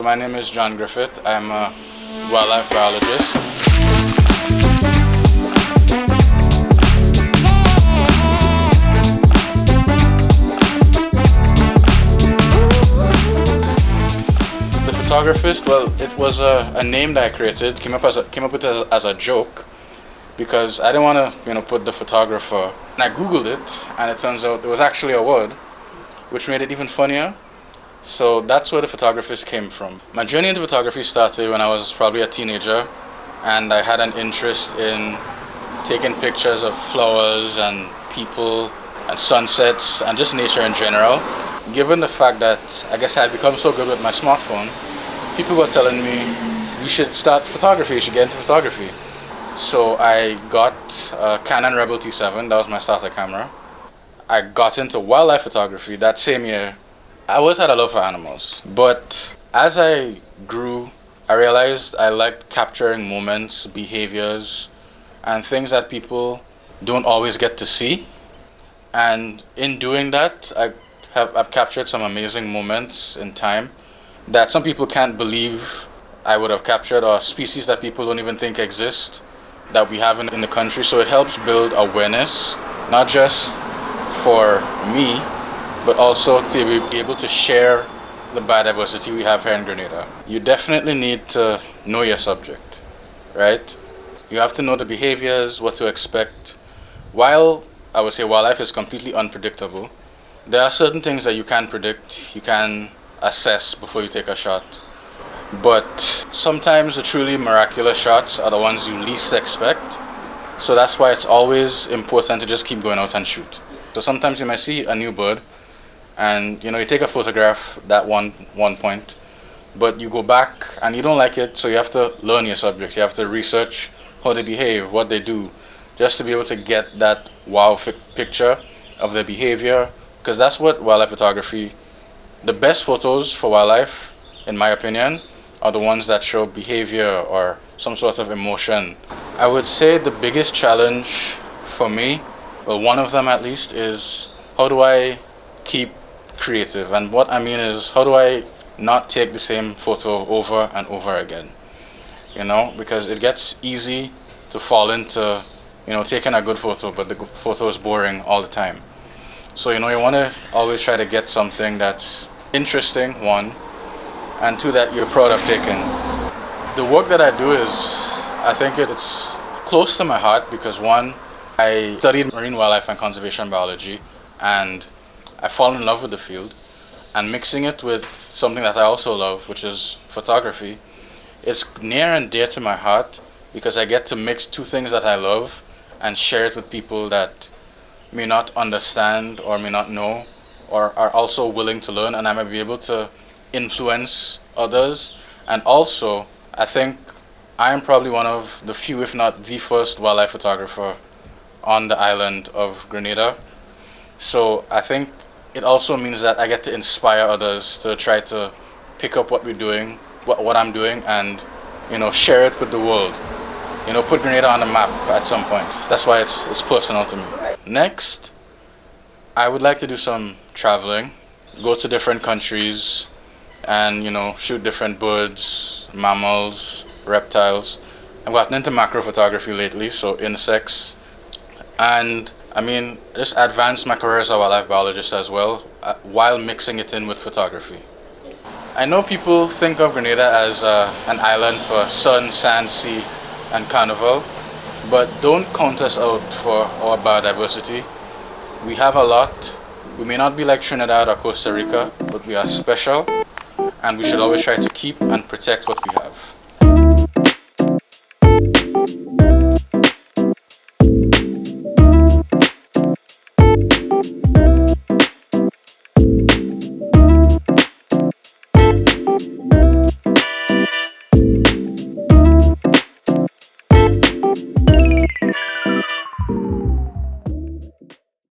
My name is John Griffith. I'm a wildlife biologist. The photographist, well, it was a name that I created, came up with it as a joke, because I didn't want to, put the photographer. And I Googled it, and it turns out it was actually a word, which made it even funnier. So that's where the photographist came from. My journey into photography started when I was probably a teenager, and I had an interest in taking pictures of flowers and people and sunsets and just nature in general. Given the fact that I guess I had become so good with my smartphone, people were telling me, you should start photography, you should get into photography. So I got a Canon Rebel T7, that was my starter camera. I got into wildlife photography that same year. I always had a love for animals, but as I grew, I realized I liked capturing moments, behaviors, and things that people don't always get to see. And in doing that, I've captured some amazing moments in time that some people can't believe I would have captured, or species that people don't even think exist that we have in the country. So it helps build awareness, not just for me, but also to be able to share the biodiversity we have here in Grenada. You definitely need to know your subject, right? You have to know the behaviors, what to expect. While I would say wildlife is completely unpredictable, there are certain things that you can predict, you can assess before you take a shot. But sometimes the truly miraculous shots are the ones you least expect. So that's why it's always important to just keep going out and shoot. So sometimes you might see a new bird, and you take a photograph that one point, but you go back and you don't like it, so you have to learn your subject. You have to research how they behave, what they do, just to be able to get that wow picture of their behavior, because that's what wildlife photography, the best photos for wildlife, in my opinion, are the ones that show behavior or some sort of emotion. I would say the biggest challenge for me, well, one of them at least, is how do I keep creative? And what I mean is, how do I not take the same photo over and over again? Because it gets easy to fall into, taking a good photo, but the photo is boring all the time. So, you want to always try to get something that's interesting, one, and two, that you're proud of taking. The work that I do is, I think it's close to my heart because, one, I studied marine wildlife and conservation biology, and I fall in love with the field, and mixing it with something that I also love, which is photography, it's near and dear to my heart because I get to mix two things that I love and share it with people that may not understand or may not know or are also willing to learn, and I might be able to influence others. And also, I think I am probably one of the few, if not the first, wildlife photographer on the island of Grenada. So I think it also means that I get to inspire others to try to pick up what we're doing, what I'm doing, and share it with the world. Put Grenada on the map at some point. That's why it's personal to me. Next, I would like to do some traveling, go to different countries, and shoot different birds, mammals, reptiles. I've gotten into macro photography lately, so insects, and just advance my career as a wildlife biologist as well, while mixing it in with photography. I know people think of Grenada as an island for sun, sand, sea, and carnival, but don't count us out for our biodiversity. We have a lot. We may not be like Trinidad or Costa Rica, but we are special, and we should always try to keep and protect what we have.